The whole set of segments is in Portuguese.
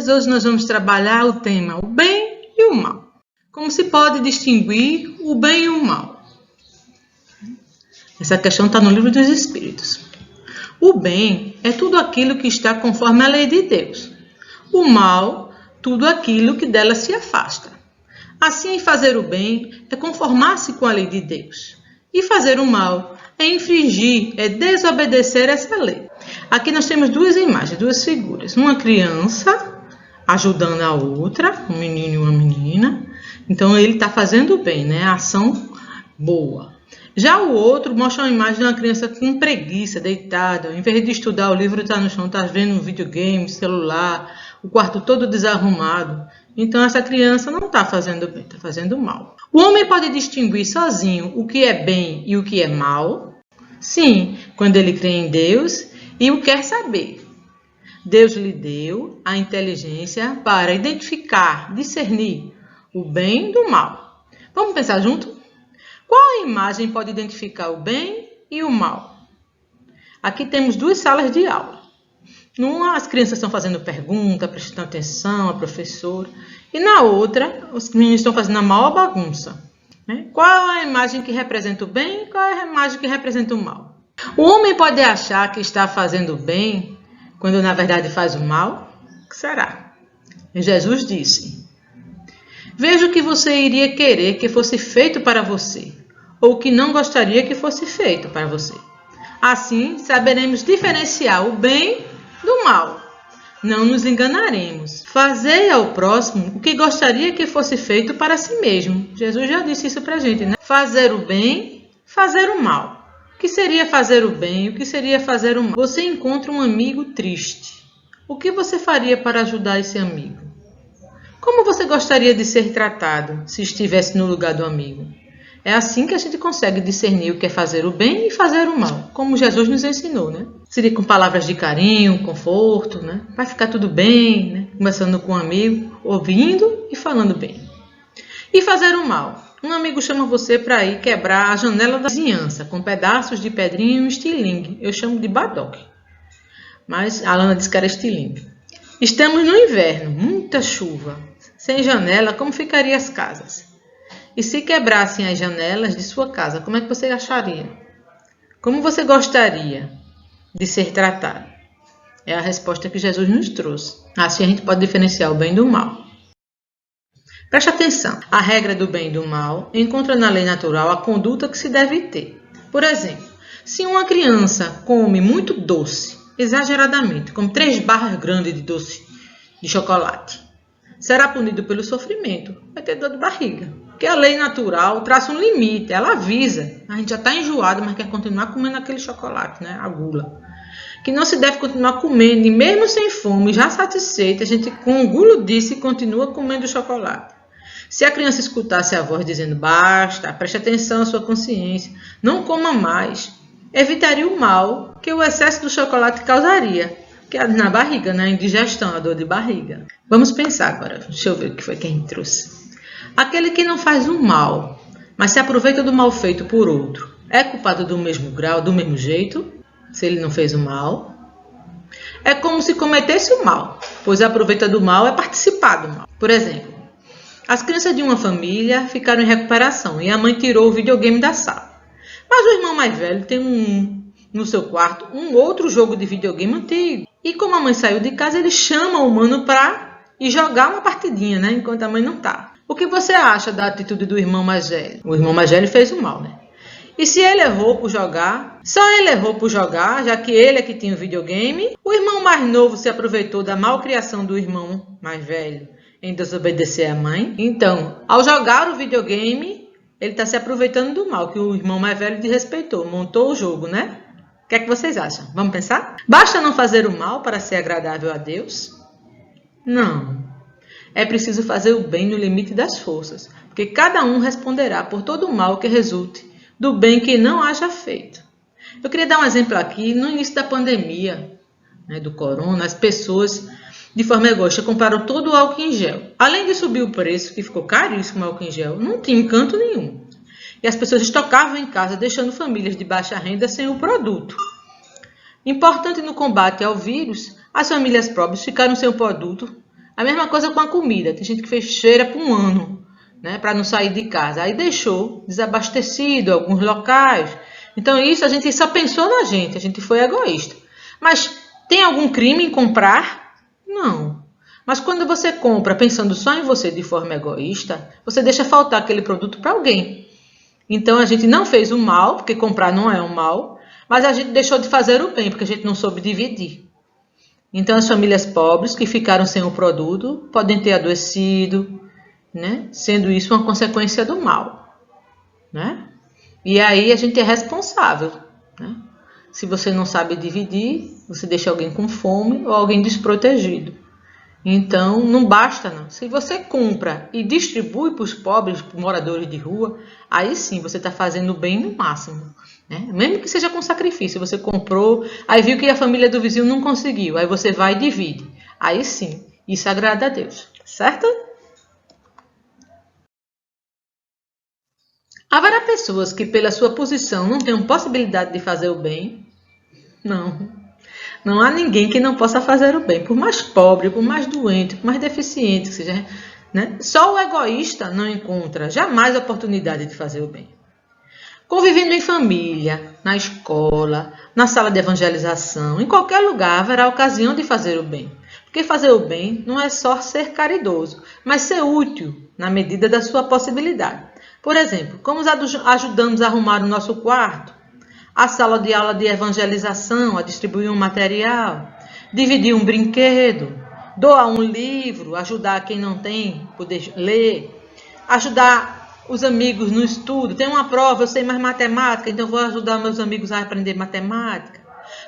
crianças, hoje nós vamos trabalhar o tema o bem e o mal. Como se pode distinguir o bem e o mal? Essa questão está no Livro dos Espíritos. O bem é tudo aquilo que está conforme a lei de Deus. O mal, tudo aquilo que dela se afasta. Assim, fazer o bem é conformar-se com a lei de Deus. E fazer o mal é infringir, é desobedecer essa lei. Aqui nós temos duas imagens, duas figuras. Uma criança ajudando a outra, um menino e uma menina. Então ele está fazendo o bem, né? A ação boa. Já o outro mostra uma imagem de uma criança com preguiça, deitada. Em vez de estudar, o livro está no chão, está vendo um videogame, celular, o quarto todo desarrumado. Então essa criança não está fazendo bem, está fazendo mal. O homem pode distinguir sozinho o que é bem e o que é mal? Sim, quando ele crê em Deus e o quer saber. Deus lhe deu a inteligência para identificar, discernir o bem do mal. Vamos pensar junto? Qual a imagem pode identificar o bem e o mal? Aqui temos duas salas de aula. Numa, as crianças estão fazendo pergunta, prestando atenção à professora. E na outra, os meninos estão fazendo a maior bagunça. Qual a imagem que representa o bem e qual é a imagem que representa o mal? O homem pode achar que está fazendo o bem quando na verdade faz o mal? O que será? Jesus disse: veja o que você iria querer que fosse feito para você, ou que não gostaria que fosse feito para você. Assim, saberemos diferenciar o bem do mal. Não nos enganaremos. Fazei ao próximo o que gostaria que fosse feito para si mesmo. Jesus já disse isso para a gente, né? Fazer o bem, fazer o mal. O que seria fazer o bem? O que seria fazer o mal? Você encontra um amigo triste. O que você faria para ajudar esse amigo? Como você gostaria de ser tratado se estivesse no lugar do amigo? É assim que a gente consegue discernir o que é fazer o bem e fazer o mal, como Jesus nos ensinou, né? Seria com palavras de carinho, conforto, né? Vai ficar tudo bem, né? Conversando com um amigo, ouvindo e falando bem. E fazer o mal. Um amigo chama você para ir quebrar a janela da vizinhança com pedaços de pedrinha e um estilingue. Eu chamo de badoque. Mas a Alana disse que era estilingue. Estamos no inverno, muita chuva. Sem janela, como ficariam as casas? E se quebrassem as janelas de sua casa, como é que você acharia? Como você gostaria de ser tratado? É a resposta que Jesus nos trouxe. Assim a gente pode diferenciar o bem do mal. Preste atenção. A regra do bem e do mal encontra na lei natural a conduta que se deve ter. Por exemplo, se uma criança come muito doce, exageradamente, como 3 barras grandes de doce de chocolate, será punido pelo sofrimento, vai ter dor de barriga. Porque a lei natural traça um limite, ela avisa. A gente já está enjoado, mas quer continuar comendo aquele chocolate, né? A gula. Que não se deve continuar comendo, e mesmo sem fome, já satisfeita, a gente com orgulho disso e continua comendo chocolate. Se a criança escutasse a voz dizendo basta, preste atenção à sua consciência, não coma mais, evitaria o mal que o excesso do chocolate causaria, que é na barriga, na indigestão, a dor de barriga. Vamos pensar agora, deixa eu ver o que foi que a gente trouxe. Aquele que não faz o mal, mas se aproveita do mal feito por outro, é culpado do mesmo grau, do mesmo jeito, se ele não fez o mal? É como se cometesse o mal, pois aproveita do mal é participar do mal. Por exemplo, as crianças de uma família ficaram em recuperação e a mãe tirou o videogame da sala. Mas o irmão mais velho tem no seu quarto um outro jogo de videogame antigo. E como a mãe saiu de casa, ele chama o mano para ir jogar uma partidinha, né? Enquanto a mãe não está. O que você acha da atitude do irmão mais velho? O irmão mais velho fez o mal, né? E se ele errou por jogar, só ele errou por jogar, já que ele é que tinha o videogame, o irmão mais novo se aproveitou da malcriação do irmão mais velho em desobedecer à mãe. Então, ao jogar o videogame, ele está se aproveitando do mal, que o irmão mais velho desrespeitou, montou o jogo, né? O que é que vocês acham? Vamos pensar? Basta não fazer o mal para ser agradável a Deus? Não. É preciso fazer o bem no limite das forças, porque cada um responderá por todo o mal que resulte do bem que não haja feito. Eu queria dar um exemplo aqui. No início da pandemia, né, do corona, as pessoas, de forma egoísta, compraram todo o álcool em gel. Além de subir o preço, que ficou caríssimo o álcool em gel, não tinha encanto nenhum. E as pessoas estocavam em casa, deixando famílias de baixa renda sem o produto. Importante no combate ao vírus, as famílias pobres ficaram sem o produto, A mesma coisa com a comida. Tem gente que fez feira por um ano, né, para não sair de casa. Aí deixou desabastecido alguns locais. Então isso a gente só pensou na gente, a gente foi egoísta. Mas tem algum crime em comprar? Não. Mas quando você compra pensando só em você de forma egoísta, você deixa faltar aquele produto para alguém. Então a gente não fez o mal, porque comprar não é um mal, mas a gente deixou de fazer o bem, porque a gente não soube dividir. Então as famílias pobres que ficaram sem o produto podem ter adoecido, né? Sendo isso uma consequência do mal, né? E aí a gente é responsável, né? Se você não sabe dividir, você deixa alguém com fome ou alguém desprotegido. Então, não basta não. Se você compra e distribui para os pobres, para os moradores de rua, aí sim você está fazendo o bem no máximo, né? Mesmo que seja com sacrifício, você comprou, aí viu que a família do vizinho não conseguiu, aí você vai e divide. Aí sim, isso agrada a Deus, certo? Haverá pessoas que pela sua posição não tenham possibilidade de fazer o bem? Não. Não há ninguém que não possa fazer o bem, por mais pobre, por mais doente, por mais deficiente que seja, né? Só o egoísta não encontra jamais a oportunidade de fazer o bem. Convivendo em família, na escola, na sala de evangelização, em qualquer lugar haverá ocasião de fazer o bem. Porque fazer o bem não é só ser caridoso, mas ser útil na medida da sua possibilidade. Por exemplo, como ajudamos a arrumar o nosso quarto, a sala de aula de evangelização, a distribuir um material, dividir um brinquedo, doar um livro, ajudar quem não tem, poder ler, ajudar os amigos no estudo. Tem uma prova, eu sei mais matemática, então vou ajudar meus amigos a aprender matemática.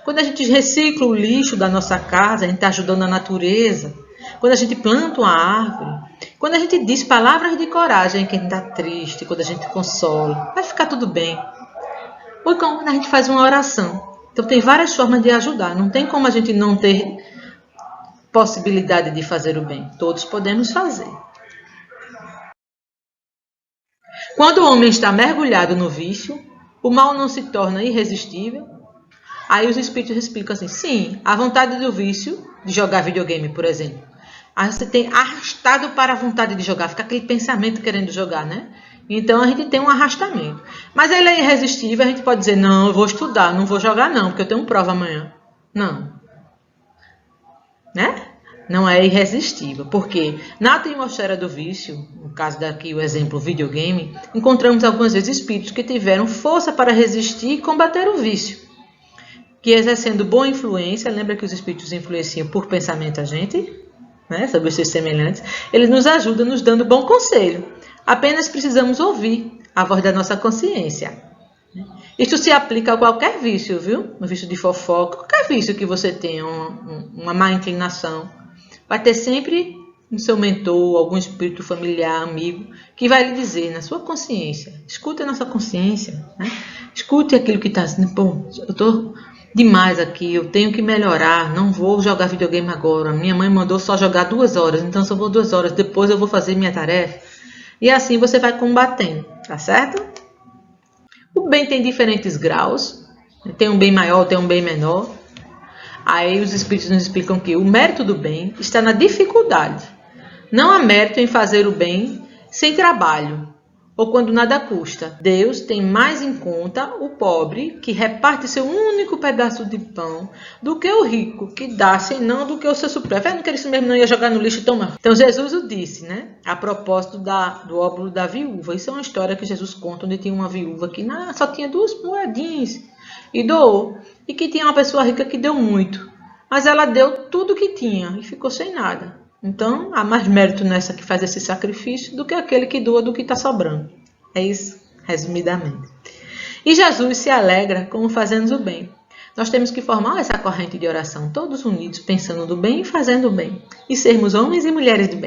Quando a gente recicla o lixo da nossa casa, a gente está ajudando a natureza. Quando a gente planta uma árvore, quando a gente diz palavras de coragem, quem está triste, quando a gente consola, vai ficar tudo bem. Ou quando a gente faz uma oração. Então tem várias formas de ajudar. Não tem como a gente não ter possibilidade de fazer o bem. Todos podemos fazer. Quando o homem está mergulhado no vício, o mal não se torna irresistível. Aí os espíritos explicam assim, sim, a vontade do vício, de jogar videogame, por exemplo. Aí você tem arrastado para a vontade de jogar, fica aquele pensamento querendo jogar, né? Então a gente tem um arrastamento. Mas ele é irresistível, a gente pode dizer, não, eu vou estudar, não vou jogar não, porque eu tenho prova amanhã. Não. Né? Não é irresistível, porque na atmosfera do vício, no caso daqui o exemplo videogame, encontramos algumas vezes espíritos que tiveram força para resistir e combater o vício. Que exercendo boa influência, lembra que os espíritos influenciam por pensamento a gente, né, sobre os seus semelhantes, eles nos ajudam nos dando bom conselho. Apenas precisamos ouvir a voz da nossa consciência. Isso se aplica a qualquer vício, viu? Um vício de fofoca, qualquer vício que você tenha, uma má inclinação. Vai ter sempre um seu mentor, algum espírito familiar, amigo, que vai lhe dizer na sua consciência. Escute a nossa consciência, né? Escute aquilo que está dizendo, pô, eu estou demais aqui, eu tenho que melhorar, não vou jogar videogame agora. Minha mãe mandou só jogar 2 horas, então só vou 2 horas, depois eu vou fazer minha tarefa. E assim você vai combatendo, tá certo? O bem tem diferentes graus, tem um bem maior, tem um bem menor. Aí os espíritos nos explicam que o mérito do bem está na dificuldade. Não há mérito em fazer o bem sem trabalho, ou quando nada custa. Deus tem mais em conta o pobre, que reparte seu único pedaço de pão, do que o rico, que dá sem não do que o seu supérfluo. Não queria isso mesmo, não ia jogar no lixo e tomar. Então Jesus o disse, né? A propósito do óbolo da viúva. Isso é uma história que Jesus conta, onde tinha uma viúva que só tinha 2 moedinhas e doou. E que tinha uma pessoa rica que deu muito. Mas ela deu tudo que tinha e ficou sem nada. Então, há mais mérito nessa que faz esse sacrifício do que aquele que doa do que está sobrando. É isso, resumidamente. E Jesus se alegra como fazemos o bem. Nós temos que formar essa corrente de oração, todos unidos, pensando no bem e fazendo o bem. E sermos homens e mulheres de bem.